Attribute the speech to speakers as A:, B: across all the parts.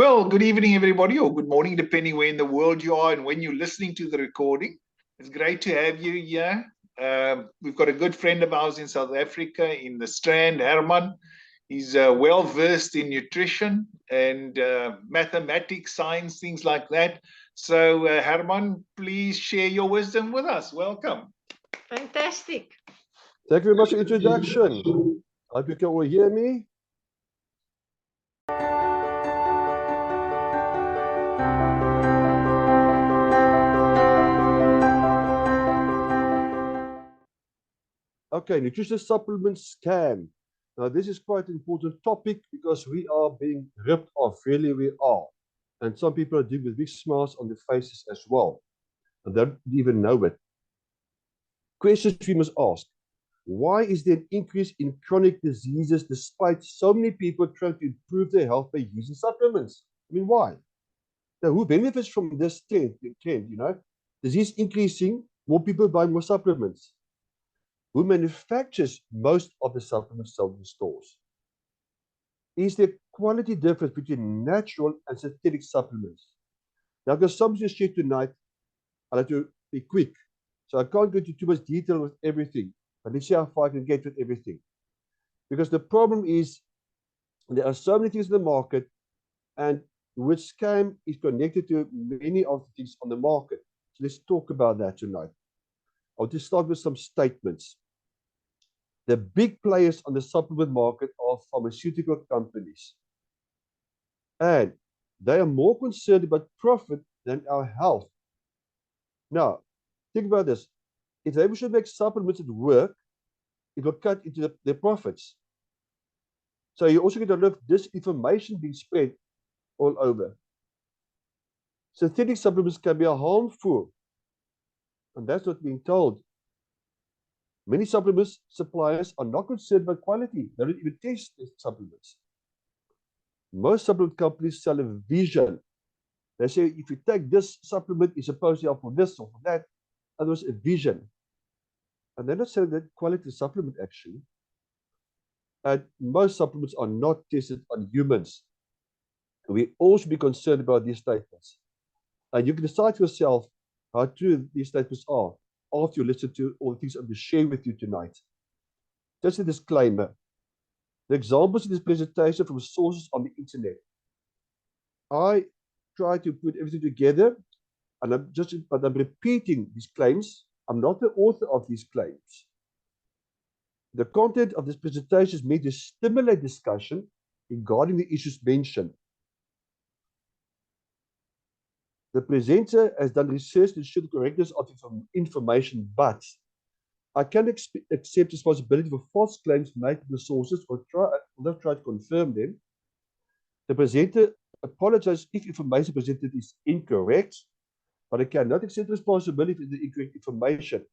A: Well, good evening, everybody, or good morning, depending where in the world you are and when you're listening to the recording. It's great to have you here. We've got a good friend of ours in South Africa, in the Strand, Herman. He's well versed in nutrition and mathematics, science, things like that. So, Herman, please share your wisdom with us. Welcome.
B: Fantastic.
C: Thank you very much for the introduction. I hope you can all hear me. Okay, nutritional supplement scam. Now, this is quite an important topic because we are being ripped off. Really, we are. And some people are doing with big smiles on their faces as well. And they don't even know it. Questions we must ask. Why is there an increase in chronic diseases despite so many people trying to improve their health by using supplements? I mean, why? Now, who benefits from this trend, you know? Disease increasing, more people buy more supplements. Who manufactures most of the supplements sold in stores? Is there quality difference between natural and synthetic supplements? Now, I've got something to share tonight. I'll have to be quick. So I can't go into too much detail with everything. But let's see how far I can get with everything. Because the problem is there are so many things in the market, and the word scam is connected to many of the things on the market. So let's talk about that tonight. I'll just start with some statements. The big players on the supplement market are pharmaceutical companies. And they are more concerned about profit than our health. Now, think about this. If they should make supplements that work, it will cut into their profits. So you also get a lot of disinformation being spread all over. Synthetic supplements can be harmful, and that's not being told. Many supplements suppliers are not concerned about quality. They don't even test the supplements. Most supplement companies sell a vision. They say, if you take this supplement, it's supposed to help for this or for that. Otherwise, a vision. And they're not selling that quality supplement, actually. And most supplements are not tested on humans. We all should be concerned about these statements. And you can decide for yourself how true these statements are after you listen to all the things I'm going to share with you tonight. Just a disclaimer. The examples in this presentation from sources on the internet. I try to put everything together, and I'm repeating these claims. I'm not the author of these claims. The content of this presentation is meant to stimulate discussion regarding the issues mentioned. The presenter has done research to ensure the correctness of information, but I can accept responsibility for false claims made to the sources or try to confirm them. The presenter apologizes if information presented is incorrect, but I cannot accept responsibility for the incorrect information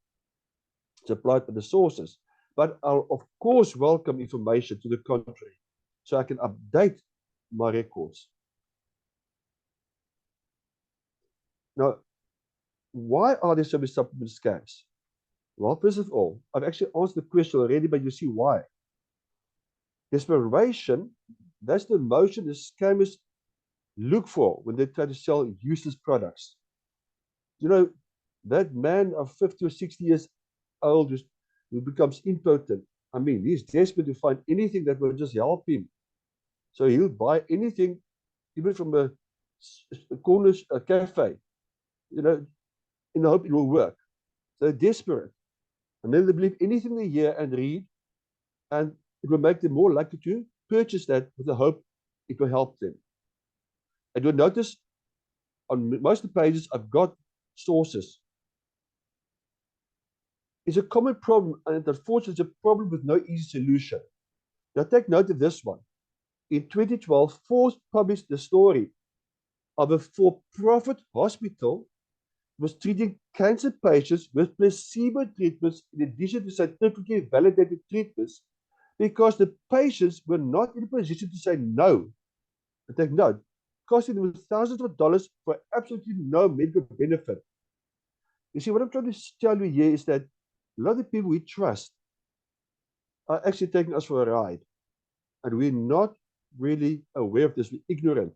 C: supplied by the sources. But I'll, of course, welcome information to the contrary, so I can update my records. Now, why are there so many supplement scams? Well, first of all, I've actually answered the question already, but you see why. Desperation, that's the emotion the scammers look for when they try to sell useless products. You know, that man of 50 or 60 years old who becomes impotent, I mean, he's desperate to find anything that will just help him. So he'll buy anything, even from a corner cafe, you know, in the hope it will work. So they're desperate. And then they believe anything they hear and read, and it will make them more likely to purchase that with the hope it will help them. And you'll notice on most of the pages, I've got sources. It's a common problem, and unfortunately, it's a problem with no easy solution. Now, take note of this one. In 2012, Forbes published the story of a for-profit hospital was treating cancer patients with placebo treatments in addition to scientifically validated treatments because the patients were not in a position to say no. But take note, costing them thousands of dollars for absolutely no medical benefit. You see, what I'm trying to tell you here is that a lot of the people we trust are actually taking us for a ride. And we're not really aware of this. We're ignorant.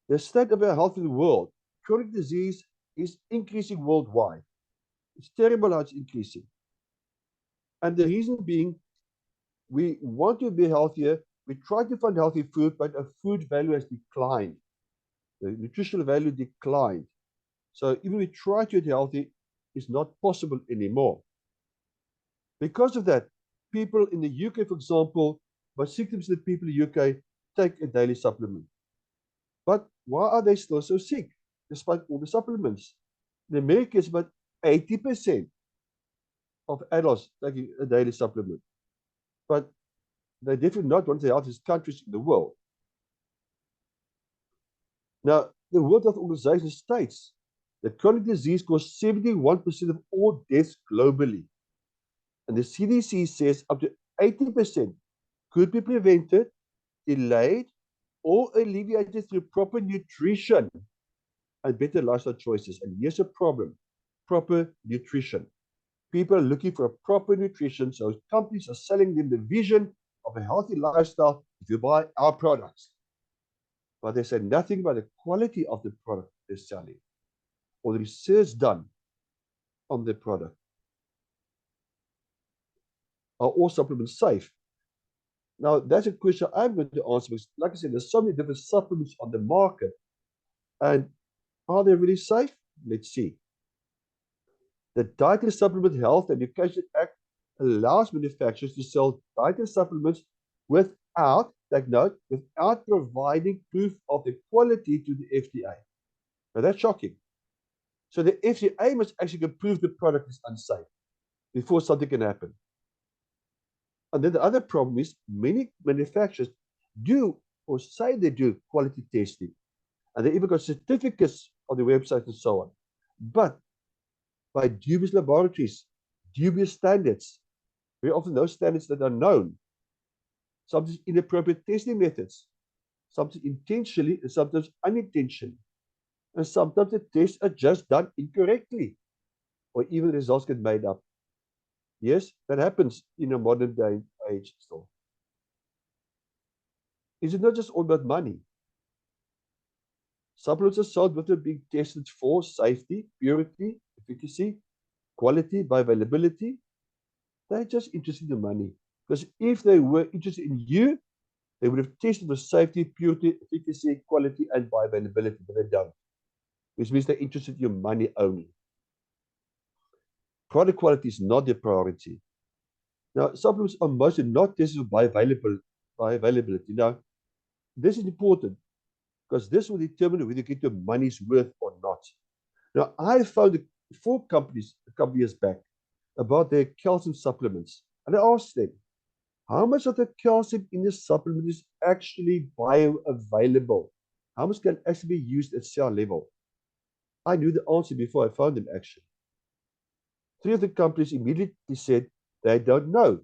C: The state of our health in the world, chronic disease is increasing worldwide. It's terrible how it's increasing. And the reason being, we want to be healthier. We try to find healthy food, but our food value has declined. The nutritional value declined. So even we try to eat healthy, it's not possible anymore. Because of that, people in the UK, for example, about 60% of people in the UK take a daily supplement. But why are they still so sick, despite all the supplements? In America, it's about 80% of adults taking a daily supplement. But they're definitely not one of the healthiest countries in the world. Now, the World Health Organization states that chronic disease causes 71% of all deaths globally. And the CDC says up to 80% could be prevented, delayed, or alleviated through proper nutrition and better lifestyle choices. And here's a problem: proper nutrition. People are looking for a proper nutrition, so companies are selling them the vision of a healthy lifestyle if you buy our products. But they say nothing about the quality of the product they're selling or the research done on the product. Are all supplements safe? Now, that's a question I'm going to answer because, like I said, there's so many different supplements on the market. And are they really safe? Let's see. The Dietary Supplement Health and Education Act allows manufacturers to sell dietary supplements without, take note, without providing proof of the quality to the FDA. Now, that's shocking. So the FDA must actually prove the product is unsafe before something can happen. And then the other problem is many manufacturers do or say they do quality testing. And they even got certificates on the website and so on. But by dubious laboratories, dubious standards, very often those standards that are known, sometimes inappropriate testing methods, sometimes intentionally and sometimes unintentionally. And sometimes the tests are just done incorrectly, or even the results get made up. Yes, that happens in a modern day age still. Is it not just all about money? Supplements are sold without being tested for safety, purity, efficacy, quality, bioavailability. They're just interested in money. Because if they were interested in you, they would have tested for safety, purity, efficacy, quality, and bioavailability, but they don't. Which means they're interested in your money only. Product quality is not their priority. Now, supplements are mostly not tested for bioavailability. Now, this is important because this will determine whether you get your money's worth or not. Now, I found 4 companies a couple of years back about their calcium supplements. And I asked them, how much of the calcium in the supplement is actually bioavailable? How much can actually be used at cell level? I knew the answer before I found them actually. 3 of the companies immediately said they don't know.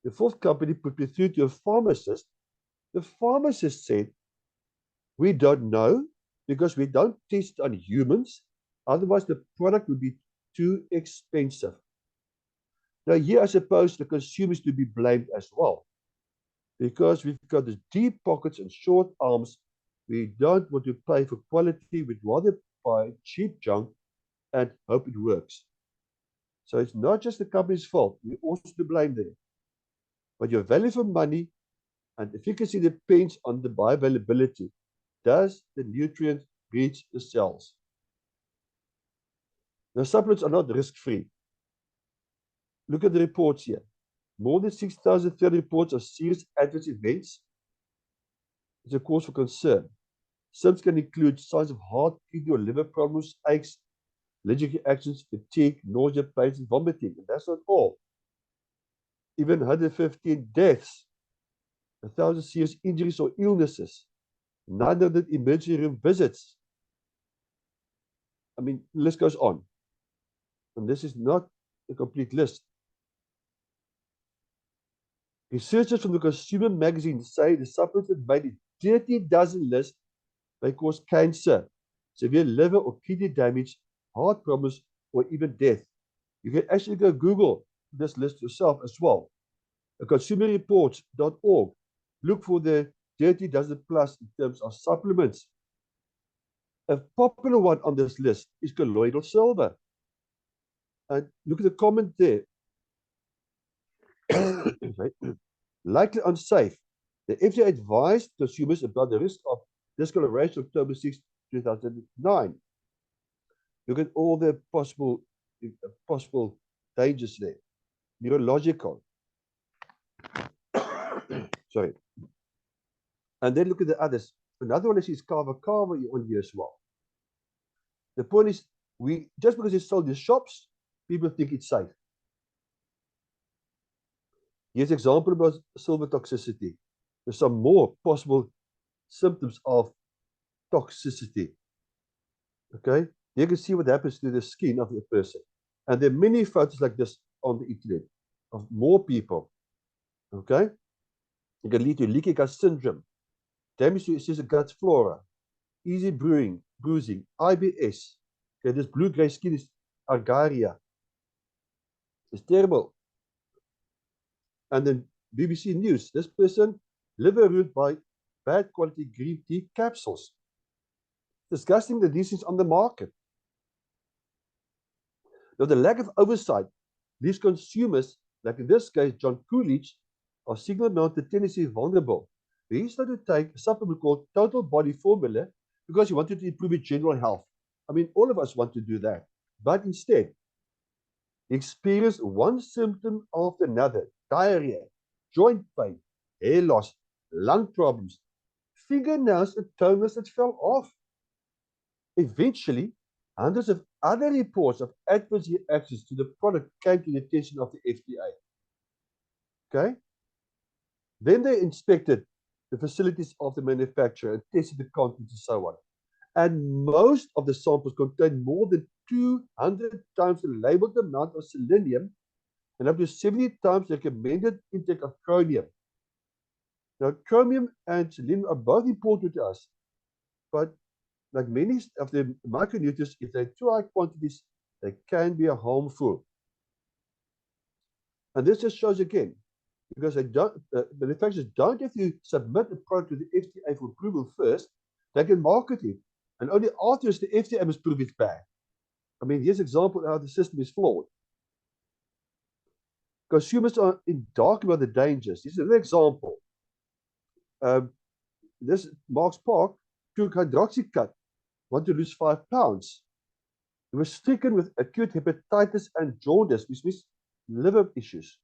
C: The 4th company put me through to a pharmacist. The pharmacist said, we don't know because we don't test on humans. Otherwise, the product would be too expensive. Now, here I suppose the consumers to be blamed as well. Because we've got the deep pockets and short arms, we don't want to pay for quality. We'd rather buy cheap junk and hope it works. So it's not just the company's fault. We also to blame them. But your value for money and efficacy depends on the bioavailability. Does the nutrient reach the cells? Now, supplements are not risk-free. Look at the reports here. More than 6,030 reports of serious adverse events. It's a cause for concern. Symptoms can include signs of heart, kidney, or liver problems, aches, allergic reactions, fatigue, nausea, pains, and vomiting. And that's not all. Even 115 deaths, 1,000 serious injuries or illnesses, 900 emergency room visits. I mean, the list goes on. And this is not a complete list. Researchers from the Consumer magazine say the supplements that made a dirty dozen list may cause cancer, severe liver or kidney damage, heart problems, or even death. You can actually go Google this list yourself as well. Consumerreports.org. Look for the dirty dozen plus in terms of supplements A popular one on this list is colloidal silver. And look at the comment there. Likely unsafe. The FDA advised consumers about the risk of discoloration October 6, 2009. Look at all the possible dangers there. Neurological. Sorry. And then look at the others. Another one is kava on here as well. The point is, just because it's sold in shops, people think it's safe. Here's an example about silver toxicity. There's some more possible symptoms of toxicity. Okay, you can see what happens to the skin of the person. And there are many photos like this on the internet of more people. Okay, it can lead to leaky gut syndrome, damage to the gut flora, easy bruising, IBS. Okay, this blue-gray skin is argyria. It's terrible. And then BBC News, this person, liver root by bad quality green tea capsules. Discussing the these things on the market. Now, the lack of oversight leaves consumers, like in this case, John Coolidge, are singled out to tendency vulnerable. He started to take a supplement called Total Body Formula because he wanted to improve his general health. I mean, all of us want to do that. But instead, he experienced one symptom after another: diarrhea, joint pain, hair loss, lung problems, fingernails and toenails that fell off. Eventually, hundreds of other reports of adverse reactions to the product came to the attention of the FDA. Okay? Then they inspected the facilities of the manufacturer and tested the contents and so on. And most of the samples contained more than 200 times the labeled amount of selenium and up to 70 times the recommended intake of chromium. Now, chromium and selenium are both important to us, but like many of the micronutrients, if they're too high quantities, they can be harmful. And this just shows again, because manufacturers don't have to submit the product to the FDA for approval first. They can market it, and only afterwards the FDA must prove it's bad. I mean, here's an example of how the system is flawed. Consumers are in dark about the dangers. This is an example. This Mark's Park took hydroxycut, want to lose 5 pounds. He was stricken with acute hepatitis and jaundice, which means liver issues.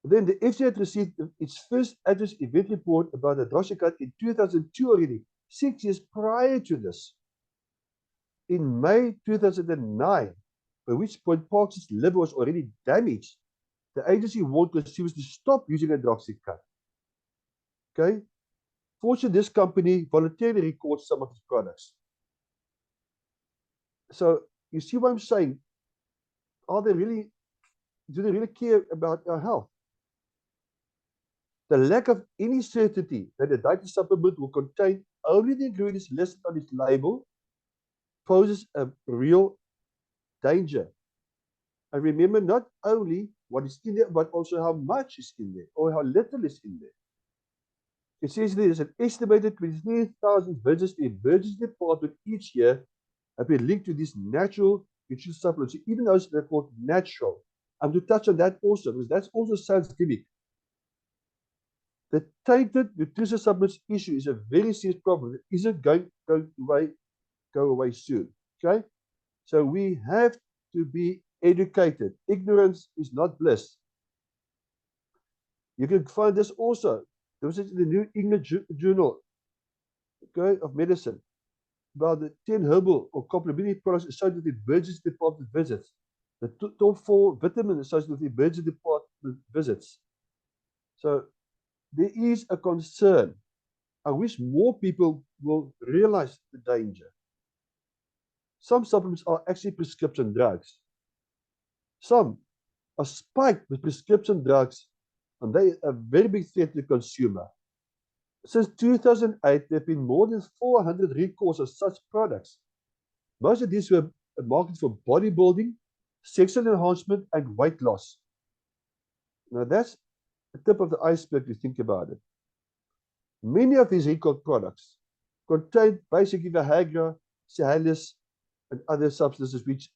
C: Then the FDA had received its first adverse event report about hydroxycut in 2002 already, 6 years prior to this. In May 2009, by which point Parks' liver was already damaged, the agency warned consumers to stop using hydroxycut. Okay? Fortunately, this company voluntarily recalled some of its products. So you see what I'm saying? Do they really care about our health? The lack of any certainty that a dietary supplement will contain only the ingredients listed on its label poses a real danger. And remember, not only what is in there, but also how much is in there or how little is in there. It says there is an estimated 23,000 visits to the emergency department each year have been linked to these natural nutrition supplements, even those that are called natural. I'm going to touch on that also, because that also sounds gimmick. The tainted nutrition supplements issue is a very serious problem. It isn't going to go away soon. Okay? So we have to be educated. Ignorance is not bliss. You can find this also. There was in the New England Journal, okay, of Medicine about the 10 herbal or complementary products associated with emergency department visits. The top 4 vitamins associated with emergency department visits. So there is a concern. I wish more people will realize the danger. Some supplements are actually prescription drugs. Some are spiked with prescription drugs, and they are a very big threat to the consumer. Since 2008, there have been more than 400 recalls of such products. Most of these were marketed for bodybuilding, sexual enhancement, and weight loss. Now, that's the tip of the iceberg to think about it. Many of these recalled products contain basically Viagra, Cialis, and other substances which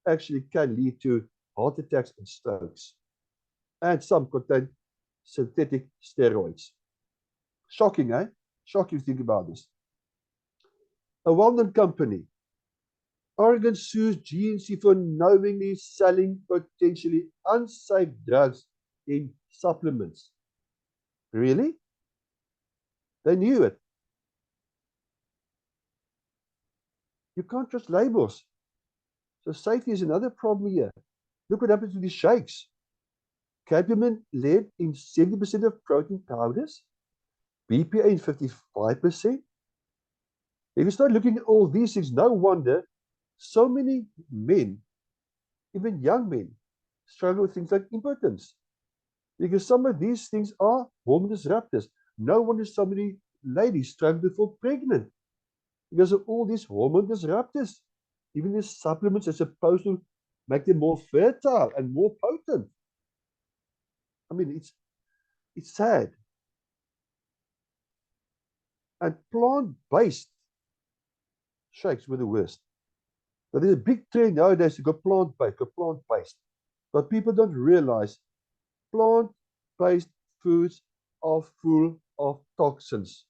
C: actually can lead to heart attacks and strokes. And some contain synthetic steroids. Shocking, eh? Shocking to think about this. A well-known company, Oregon, sues GNC for knowingly selling potentially unsafe drugs in supplements. Really? They knew it. You can't trust labels. So safety is another problem here. Look what happens to these shakes. Cadmium lead in 70% of protein powders, BPA in 55%. If you start looking at all these things, no wonder so many men, even young men, struggle with things like impotence. Because some of these things are hormone disruptors. No wonder so many ladies struggle to fall pregnant because of all these hormone disruptors. Even these supplements are supposed to make them more fertile and more potent. I mean, it's sad. And plant-based shakes were the worst. So there's a big trend nowadays to go plant-based. But people don't realize plant-based foods are full of toxins.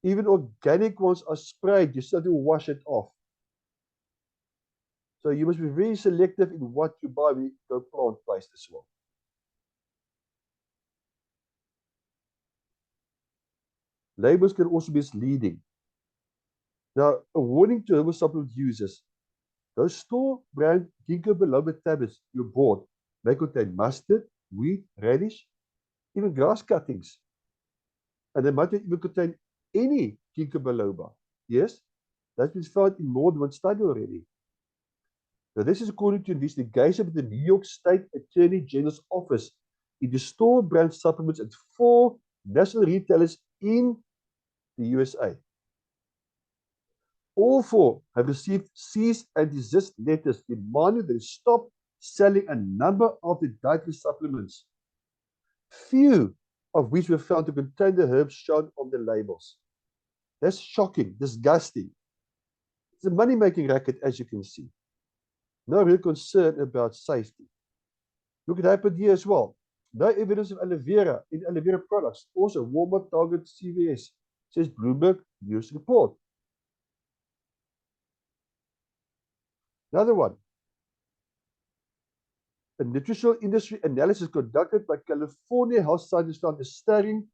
C: Even organic ones are sprayed. You still have to wash it off. So you must be very selective in what you buy when you go plant-based as well. Labels can also be misleading. Now, a warning to herbal supplement users. Those store brand ginkgo biloba tablets you bought may contain mustard, wheat, radish, even grass cuttings. And they might not even contain any ginkgo biloba. Yes, that's been found in more than one study already. Now, this is according to investigation of the New York State Attorney General's office into store brand supplements at 4 national retailers in the USA. All 4 have received cease and desist letters demanding they stop selling a number of the dietary supplements, few of which were found to contain the herbs shown on the labels. That's shocking, disgusting. It's a money-making racket, as you can see. No real concern about safety. Look what happened here as well. No evidence of aloe vera in aloe vera products. Also, Walmart, Target, CVS, says Bloomberg News report. Another one. A nutritional industry analysis conducted by California health scientists found a staggering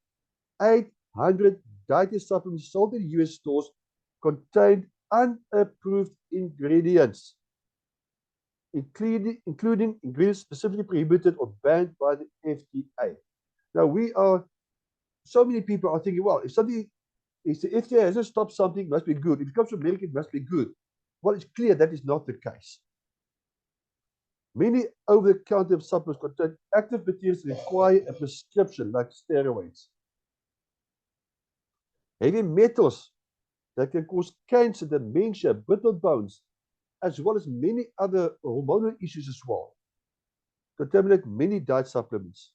C: 800 dietary supplements sold in US stores contained unapproved ingredients, including ingredients specifically prohibited or banned by the FDA. Now, so many people are thinking, well, if the FDA hasn't stopped something, it must be good. If it comes from America, it must be good. Well, it's clear that is not the case. Many over-the-counter supplements contain active materials that require a prescription, like steroids. Heavy metals that can cause cancer, dementia, brittle bones, as well as many other hormonal issues as well, contaminate many diet supplements.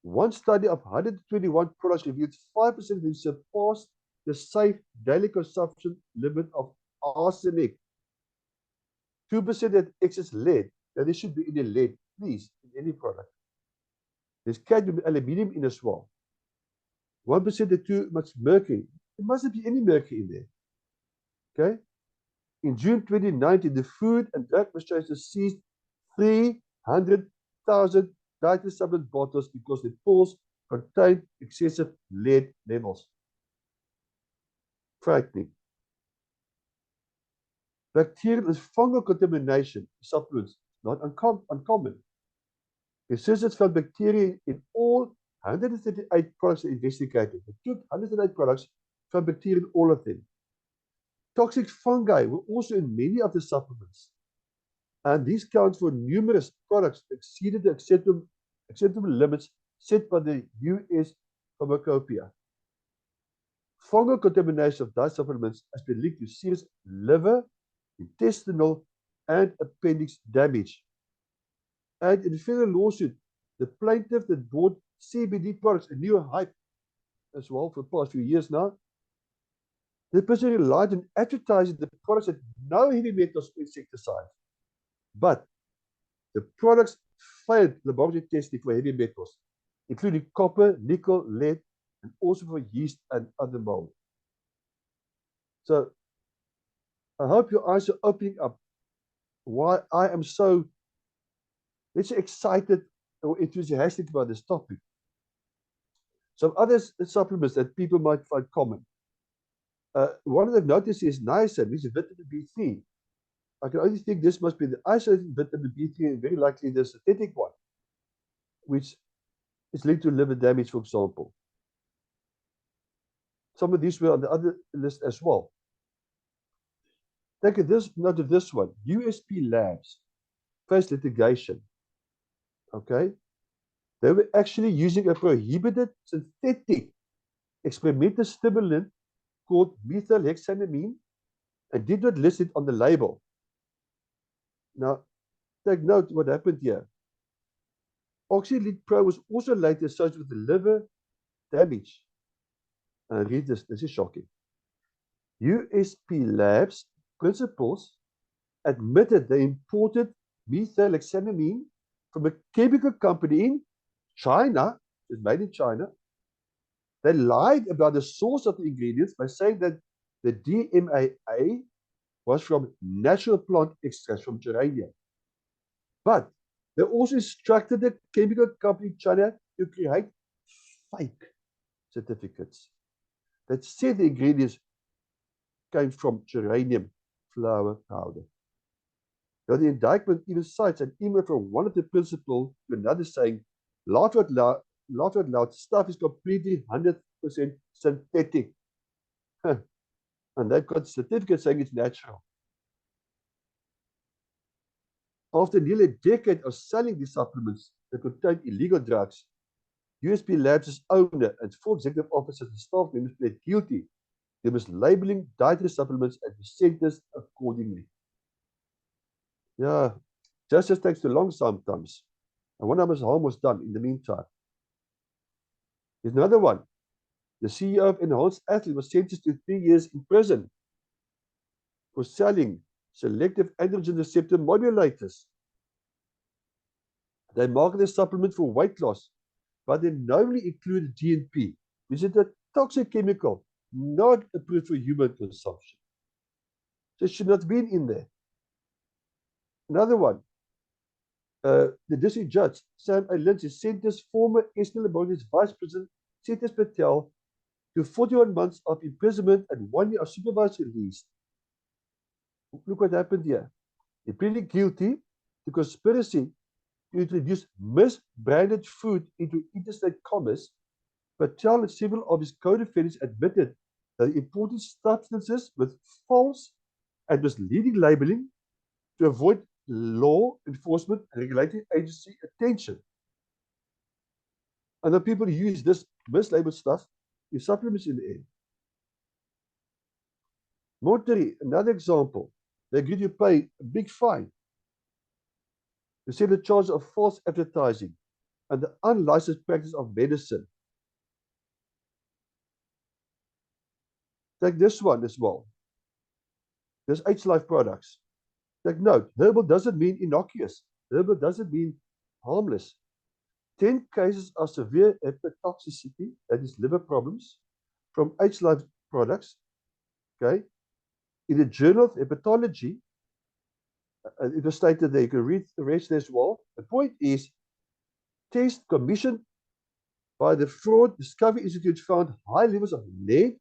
C: One study of 121 products revealed 5% of them surpassed the safe daily consumption limit of arsenic. 2% had excess lead. Now, there should be any lead, please, in any product. There's cadmium and aluminium in as well. 1% had too much mercury. There mustn't be any mercury in there. Okay? In June 2019, the Food and Drug Administration seized 300,000 dietary supplement bottles because the pills contained excessive lead levels. Frightening. Bacterial and fungal contamination in supplements, not uncommon. Researchers found bacteria in all 138 products investigated. They took 138 products, found bacteria in all of them. Toxic fungi were also in many of the supplements. And these counts for numerous products exceeded the acceptable limits set by the US Pharmacopoeia. Fungal contamination of diet supplements has been linked to serious liver, intestinal, and appendix damage. And in a federal lawsuit, the plaintiff that bought CBD products, a new hype as well for the past few years now, The person relied on advertising the products had no heavy metals or insecticides, but the products failed laboratory testing for heavy metals, including copper, nickel, lead, and also for yeast and other mold. So I hope your eyes are opening up why I am so, let's say, excited or enthusiastic about this topic. Some other supplements that people might find common. One of them noticed is niacin, which is vitamin B3. I can only think this must be the isolated vitamin B3 and very likely the synthetic one, which is linked to liver damage, for example. Some of these were on the other list as well. Take note of this one. USP Labs faced litigation. Okay. They were actually using a prohibited synthetic experimental stimulant called methylhexanamine and did not list it on the label. Now, take note what happened here. Oxylate Pro was also later associated with the liver damage. Read this is shocking. USP Labs principals admitted they imported methylhexanamine from a chemical company in China, it's made in China. They lied about the source of the ingredients by saying that the DMAA was from natural plant extracts from geranium. But they also instructed the chemical company in China to create fake certificates that said the ingredients came from geranium flower powder. Now, the indictment even cites an email from one of the principals to another saying, laugh out loud, stuff is completely 100% synthetic. And they've got certificates saying it's natural. After nearly a decade of selling these supplements that contain illegal drugs, USP Labs' owner and 4 executive officers and staff members pled guilty to mislabeling dietary supplements and were sentenced accordingly. Yeah, justice takes too long sometimes. And one of us harm was done in the meantime. Here's another one. The CEO of Enhanced Athlete was sentenced to 3 years in prison for selling selective androgen receptor modulators. They market a supplement for weight loss, but they normally include GNP, which is a toxic chemical not approved for human consumption. So it should not have been in there. Another one. The district judge, Sam A. Lindsay, sentenced former Esther Laboratories Vice President Setas Patel to 41 months of imprisonment and 1 year of supervised release. Look what happened here. He pleaded guilty to conspiracy to introduce misbranded food into interstate commerce. Patel and several of his co-defendants admitted that he imported substances with false and misleading labeling to avoid law enforcement and regulatory agency attention. And the people who use this mislabeled stuff in supplements in the end. Monterey, another example. They agreed to pay a big fine to settle the charge of false advertising and the unlicensed practice of medicine. Take this one as well. There's H-Life products. Take note, herbal doesn't mean innocuous. Herbal doesn't mean harmless. 10 cases of severe hepatotoxicity, that is liver problems, from H-Life products, okay? In the Journal of Hepatology, it was stated there, you can read the rest as well. The point is, tests commissioned by the Fraud Discovery Institute found high levels of lead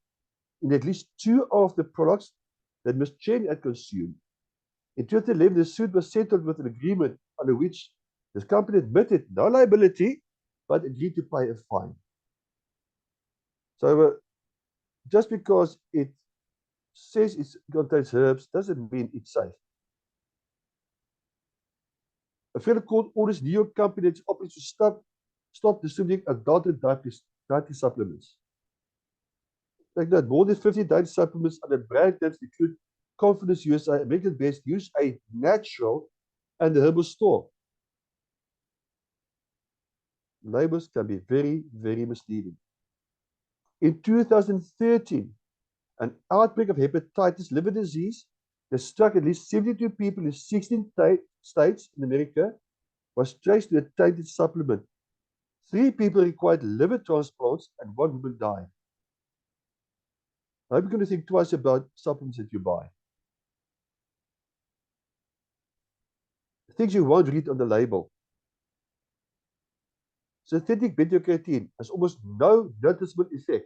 C: in at least 2 of the products that Ms. Chen had consumed. In 2011, the suit was settled with an agreement under which this company admitted no liability, but agreed to pay a fine. So just because it says it contains herbs doesn't mean it's safe. A fellow court orders New York company that operates to stop distributing adulterated dietary supplements. Like that, more than 50 dietary supplements under brand names include Confidence USA, American Best, USA Natural, and the Herbal Store. Labels can be very, very misleading. In 2013, An outbreak of hepatitis, liver disease, that struck at least 72 people in 16 states in America, was traced to a tainted supplement. 3 people required liver transplants and 1 woman died. I hope you're going to think twice about supplements that you buy. Things you won't read on the label. Synthetic beta-carotene has almost no noticeable effect,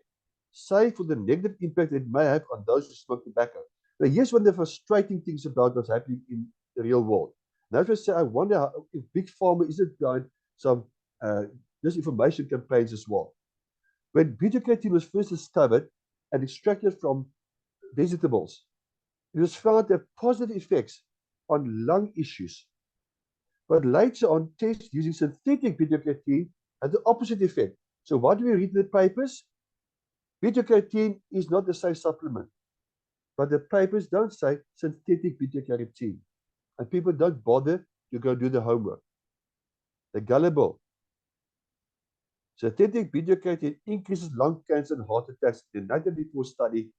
C: save for the negative impact it may have on those who smoke tobacco. Now, here's one of the frustrating things about what's happening in the real world. Now, if I say, I wonder if Big Pharma isn't behind some disinformation campaigns as well. When beta-carotene was first discovered and extracted from vegetables, it was found to have positive effects on lung issues. But later on, tests using synthetic beta-carotene had the opposite effect. So what do we read in the papers? Beta-carotene is not the safe supplement. But the papers don't say synthetic beta-carotene. And people don't bother to go do the homework. They're gullible. Synthetic beta-carotene increases lung cancer and heart attacks. The 1994 study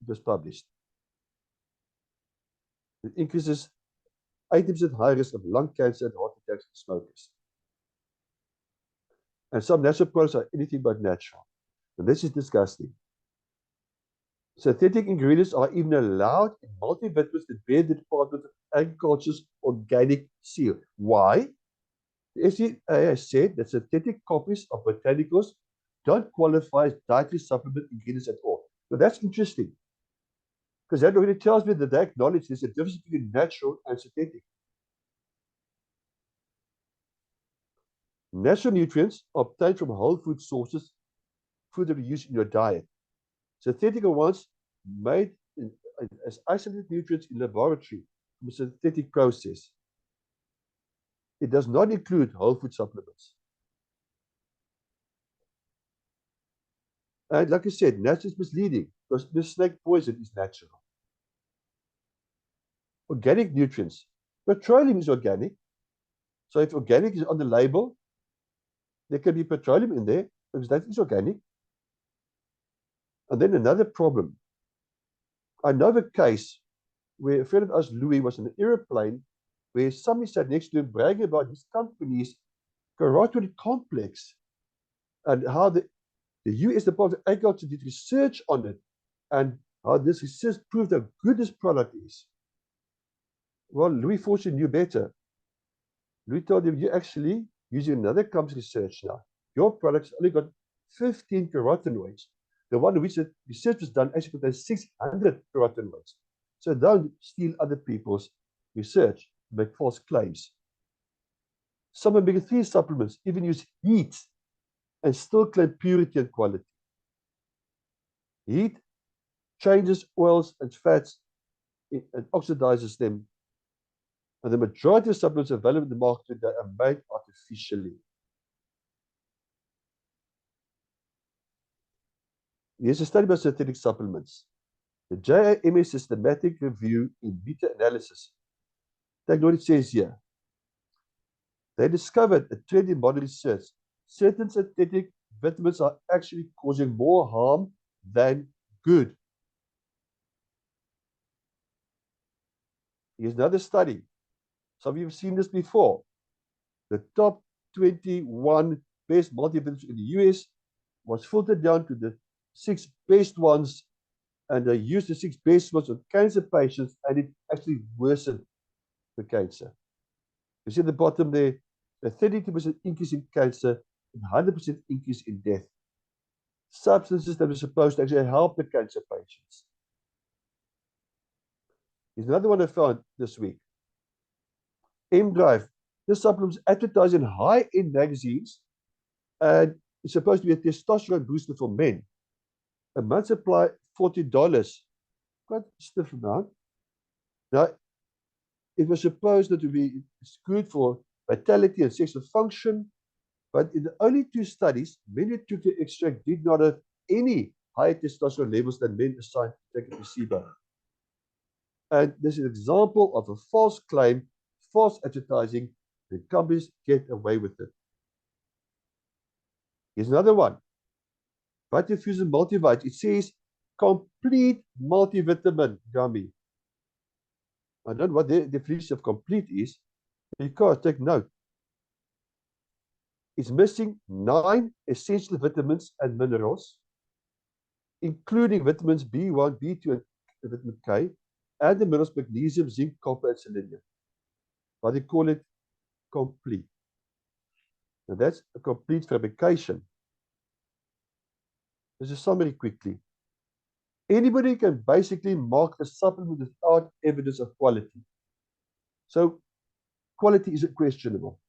C: was published. It increases 80% high risk of lung cancer and heart attacks in smokers. And some natural products are anything but natural. And this is disgusting. Synthetic ingredients are even allowed in multivitamins that bear the Department of Agriculture's organic seal. Why? The FDA has said that synthetic copies of botanicals don't qualify as dietary supplement ingredients at all. So that's interesting, because that already tells me that they acknowledge there's a difference between natural and synthetic. Natural nutrients are obtained from whole food sources, food that we use in your diet. Synthetic ones made as isolated nutrients in laboratory from a synthetic process. It does not include whole food supplements. And like I said, natural is misleading because the snake poison is natural. Organic nutrients. Petroleum is organic. So if organic is on the label, there can be petroleum in there because that is organic. And then another problem. I know the case where a friend of ours, Louis, was in an airplane where somebody sat next to him bragging about his company's carotid complex and how the US Department of Agriculture did research on it and how this research proved how good this product is. Well, Louis fortunately knew better. Louis told him, you're actually using another company's research now. Your product's only got 15 carotenoids. The one which the research was done actually contains 600 carotenoids. So don't steal other people's research to make false claims. Some omega-3 supplements even use heat and still claim purity and quality. Heat changes oils and fats and oxidizes them. And the majority of supplements available in the market today are made artificially. Here's a study about synthetic supplements. The JAMA Systematic Review in Meta-Analysis. Take what it says here. They discovered a trend in modern research. Certain synthetic vitamins are actually causing more harm than good. Here's another study. Some of you have seen this before. The top 21 best multivitamins in the US was filtered down to the 6 best ones, and they used the 6 best ones on cancer patients, and it actually worsened the cancer. You see at the bottom there, a 32% increase in cancer and 100% increase in death. Substances that were supposed to actually help the cancer patients. Here's another one I found this week. M-Drive. This supplement is advertised in high-end magazines, and it's supposed to be a testosterone booster for men. A month supply, $40. Quite a stiff amount. Now, it was supposed to be good for vitality and sexual function, but in the only 2 studies, men who took the extract did not have any higher testosterone levels than men assigned to take a placebo. And this is an example of a false claim, false advertising, and companies get away with it. Here's another one. Vitafusion Multivite. It says complete multivitamin gummy. I don't know what the definition of complete is, because take note. It's missing 9 essential vitamins and minerals, including vitamins B1, B2, and vitamin K, and the minerals magnesium, zinc, copper, and selenium. But they call it complete. Now that's a complete fabrication. There's a summary quickly. Anybody can basically mark a supplement without evidence of quality. So quality is questionable.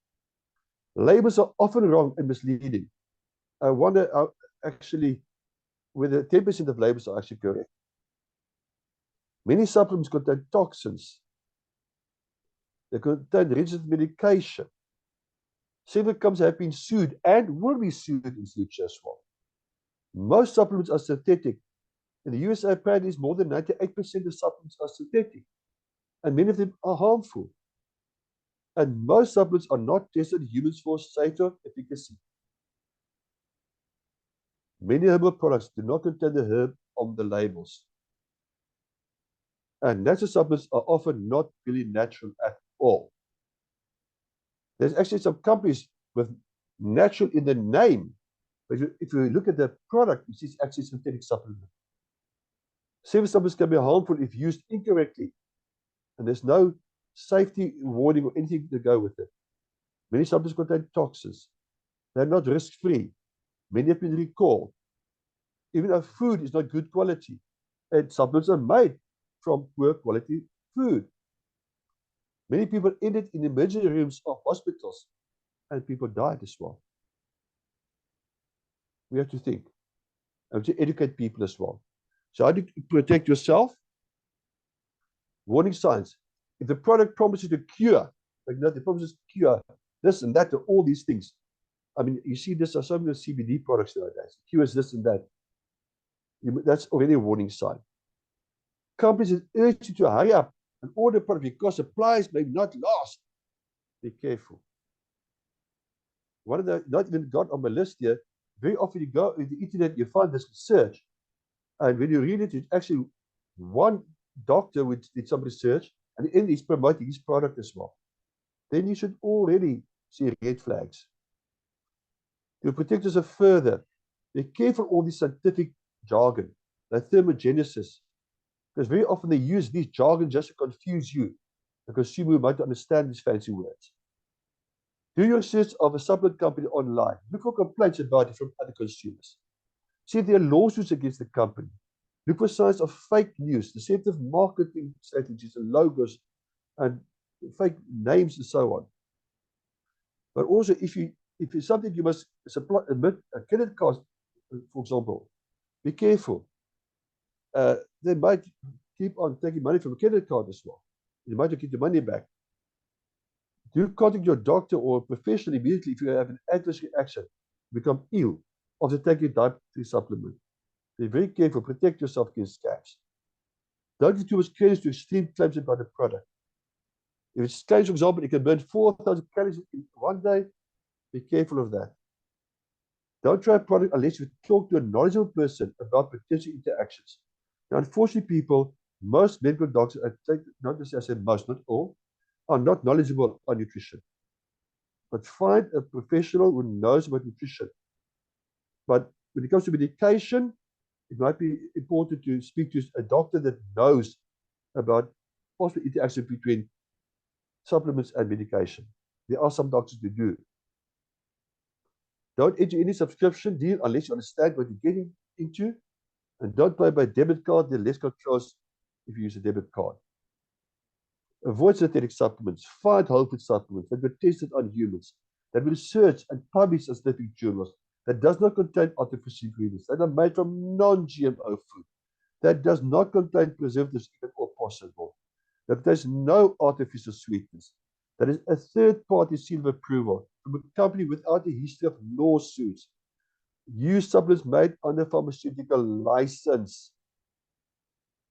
C: Labels are often wrong and misleading. I wonder actually whether 10% of labels are actually correct. Many supplements contain toxins. They contain registered medication. Several companies have been sued and will be sued in the future as well. Most supplements are synthetic. In the USA, apparently, more than 98% of supplements are synthetic, and many of them are harmful. And most supplements are not tested in humans for safety or efficacy. Many herbal products do not contain the herb on the labels. And natural supplements are often not really natural at all. There's actually some companies with natural in the name, but if you look at the product, you see it's actually synthetic supplement. Several supplements can be harmful if used incorrectly, and there's no safety warning or anything to go with it. Many supplements contain toxins. They're not risk-free. Many have been recalled. Even our food is not good quality, and supplements are made from poor quality food. Many people ended in emergency rooms of hospitals, and people died as well. We have to think. We have to educate people as well. So how do you protect yourself? Warning signs. If the product promises to cure, like the promises to cure this and that, all these things. I mean, you see this are some of the CBD products nowadays. Cures this and that. That's already a warning sign. Companies urge you to hurry up and order product because supplies may not last. Be careful. One of the not even got on my list here. Very often you go on the internet, you find this research, and when you read it, it's actually one doctor which did some research, and in he's promoting his product as well. Then you should already see red flags. To protect yourself further, be careful all this scientific jargon, like thermogenesis, because very often they use these jargon just to confuse you, the consumer who might understand these fancy words. Do your search of a supplement company online. Look for complaints about it from other consumers. See if there are lawsuits against the company. Look for signs of fake news, deceptive marketing strategies and logos and fake names and so on. But also, if it's something you must admit a credit card, for example, be careful. They might keep on taking money from a credit card as well. You might get the money back. Do contact your doctor or professional immediately if you have an adverse reaction, become ill after taking a dietary supplement. Be very careful, protect yourself against scams. Don't give too much credit to extreme claims about the product. If it's claims, for example, it can burn 4,000 calories in one day, be careful of that. Don't try a product unless you talk to a knowledgeable person about potential interactions. Now, unfortunately, most medical doctors, not necessarily I said most, not all, are not knowledgeable on nutrition. But find a professional who knows about nutrition. But when it comes to medication, it might be important to speak to a doctor that knows about possible interaction between supplements and medication. There are some doctors who do. Don't enter any subscription deal unless you understand what you're getting into. And don't pay by debit card. There are less controls if you use a debit card. Avoid synthetic supplements. Find whole food supplements that were tested on humans, that were researched and published in scientific journals, that does not contain artificial ingredients, that are made from non-GMO food, that does not contain preservatives if at all possible, that there's no artificial sweetness, that is a third-party seal of approval from a company without a history of lawsuits. Use supplements made under pharmaceutical license.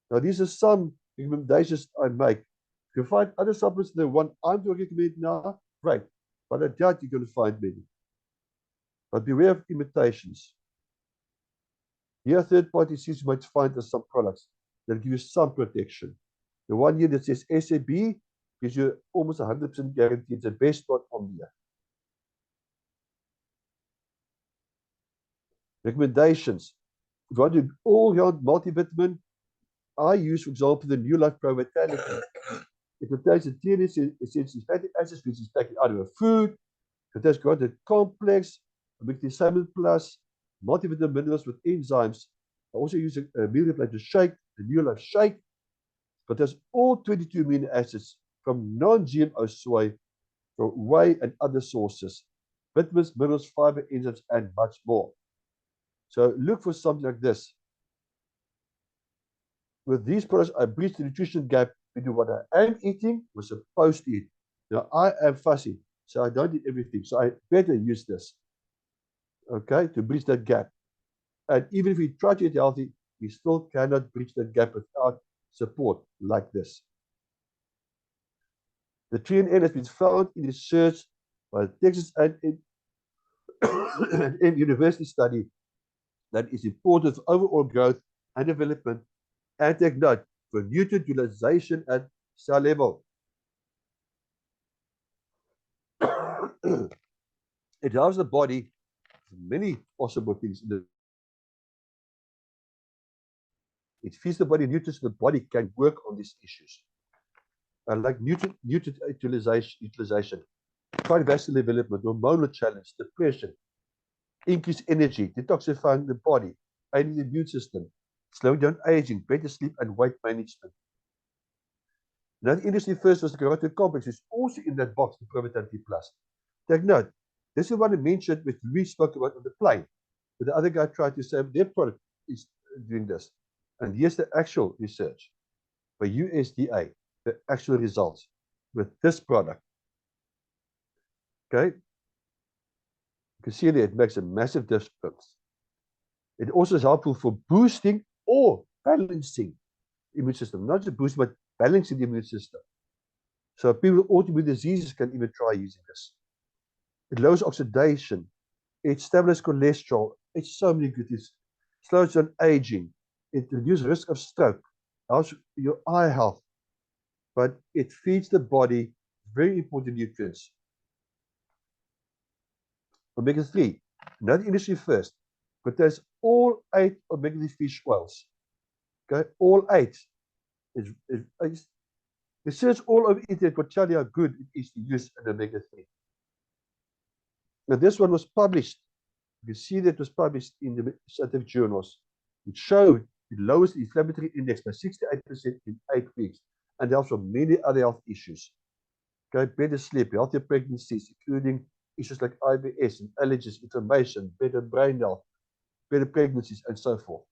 C: Now, these are some recommendations I make. If you find other supplements than the one I'm going to recommend now, great. But I doubt you're going to find many. But beware of imitations. Here, third party seeds you might find as some products that give you some protection. The one here that says SAB gives you almost 100% guarantee. It's the best one on here. Recommendations. If you want to do all your multivitamin, I use, for example, the New Life Pro Vitality. It contains the TNA essential fatty acids, which is taken out of a food. It contains carotid complex, omega 7 plus, multivitamin minerals with enzymes. I also use a meal replacement to shake, the New Life Shake. It contains all 22 amino acids from non-GMO soy, from whey and other sources, vitamins, minerals, fiber, enzymes, and much more. So look for something like this. With these products, I bridge the nutrition gap between what I am eating was supposed to eat. Now, I am fussy, so I don't eat everything. So I better use this, okay, to bridge that gap. And even if we try to eat healthy, we still cannot bridge that gap without support like this. The TNN has been found in research by the Texas A&M University study that is important for overall growth and development, and take note for nutrient utilization at cell level. It helps the body with many possible things. It feeds the body nutrients so the body can work on these issues. Like nutrient utilization, cardiovascular development, hormonal challenge, depression, increased energy, detoxifying the body, aiding the immune system, slowing down aging, better sleep, and weight management. Now, the industry first was the carotid complex, which is also in that box, the Pro Vitality Plus. Take note, this is what I mentioned, which we spoke about on the plane. But the other guy tried to say their product is doing this. And here's the actual research by USDA, the actual results with this product. Okay? You can see there it makes a massive difference. It also is helpful for boosting or balancing the immune system. Not just boosting, but balancing the immune system. So people with autoimmune diseases can even try using this. It lowers oxidation. It stabilizes cholesterol. It's so many good things. Slows down aging. It reduces risk of stroke. Helps your eye health. But it feeds the body very important nutrients. Omega-3, another industry first, contains all 8 omega-3 fish oils. Okay, all 8. Research all over internet will tell you how good it is to use an omega-3. Now, this one was published. You can see that it was published in the scientific journals. It showed it lowers the inflammatory index by 68% in 8 weeks and helps with many other health issues. Okay, better sleep, healthier pregnancies, including issues like IBS and allergies, inflammation, better brain health, better pregnancies, and so forth.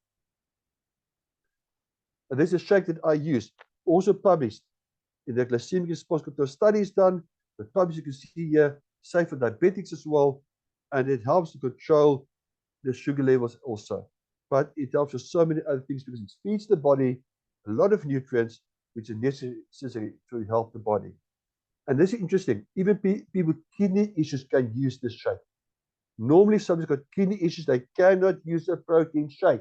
C: And this is a shake that I use, also published in the glycemic response control studies done, but published, you can see here, safe for diabetics as well, and it helps to control the sugar levels also. But it helps with so many other things because it feeds the body a lot of nutrients which are necessary to help the body. And this is interesting. Even people with kidney issues can use this shake. Normally, somebody's got kidney issues, they cannot use a protein shake.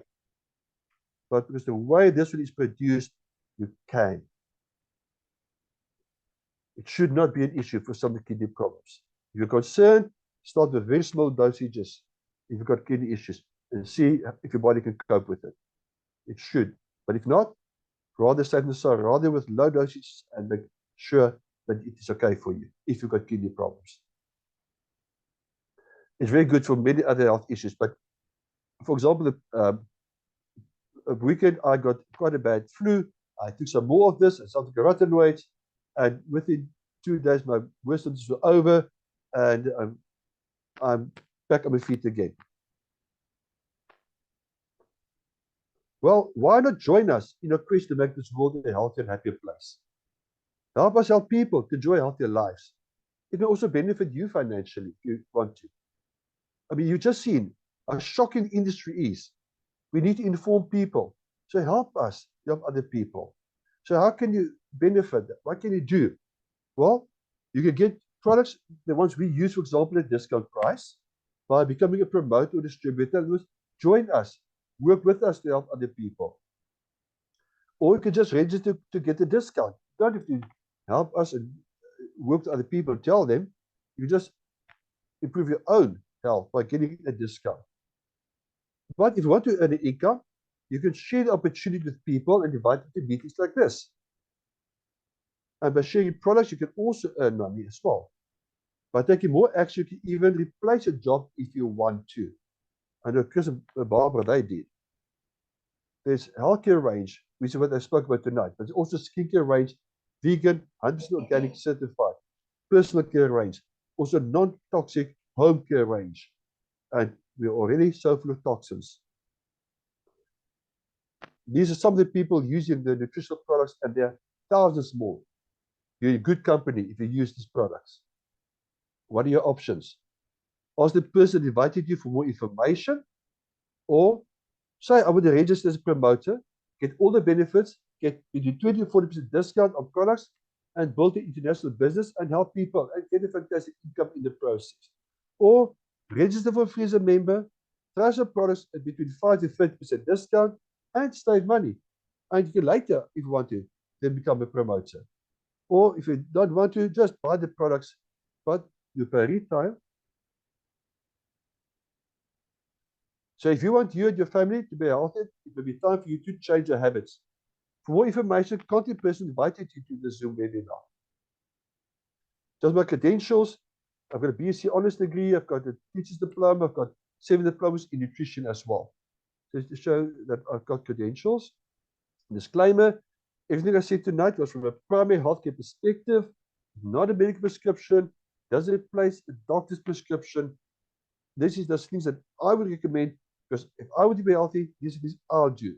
C: But because the way this one is produced, you can. It should not be an issue for some with kidney problems. If you're concerned, start with very small dosages if you've got kidney issues and see if your body can cope with it. It should. But if not, rather safe than sorry, rather with low dosages and make sure that it is okay for you if you've got kidney problems. It's very good for many other health issues. But for example, a weekend I got quite a bad flu. I took some more of this and some carotenoids, and within 2 days my worst symptoms were over, and I'm back on my feet again. Well, why not join us in a quest to make this world a healthier and happier place? Help us help people to enjoy healthier lives. It may also benefit you financially if you want to. I mean, you've just seen how shocking the industry is. We need to inform people. So help us help other people. So how can you benefit? What can you do? Well, you can get products, the ones we use, for example, at discount price, by becoming a promoter or distributor. Join us. work with us to help other people. Or you can just register to get a discount. You don't have to help us and work with other people and tell them. You just improve your own health by getting a discount. But if you want to earn an income, you can share the opportunity with people and invite them to meetings like this. And by sharing products, you can also earn money as well. By taking more action, you can even replace a job if you want to. I know Chris and Barbara, they did. There's healthcare range, which is what I spoke about tonight. But there's also skincare range, vegan, 100% organic certified, personal care range, also non-toxic home care range. And we're already so full of toxins. These are some of the people using the nutritional products, and there are thousands more. You're in good company if you use these products. What are your options? Ask the person invited you for more information, or say, I would register as a promoter, get all the benefits, get 20 or 40% discount on products, and build an international business and help people and get a fantastic income in the process. Or register for free as a member, try some products at between 5 to 30% discount, and save money. And you can later, if you want to, then become a promoter. Or if you don't want to, just buy the products, but you pay retail. So if you want you and your family to be healthy, it will be time for you to change your habits. For more information, contact the person invited you to the Zoom webinar. Just my credentials. I've got a B.Sc Honnours degree. I've got a teacher's diploma. I've got 7 diplomas in nutrition as well. Just to show that I've got credentials. Disclaimer, everything I said tonight was from a primary healthcare perspective, not a medical prescription, doesn't replace a doctor's prescription. This is those things that I would recommend, because if I want to be healthy, these are things I'll do.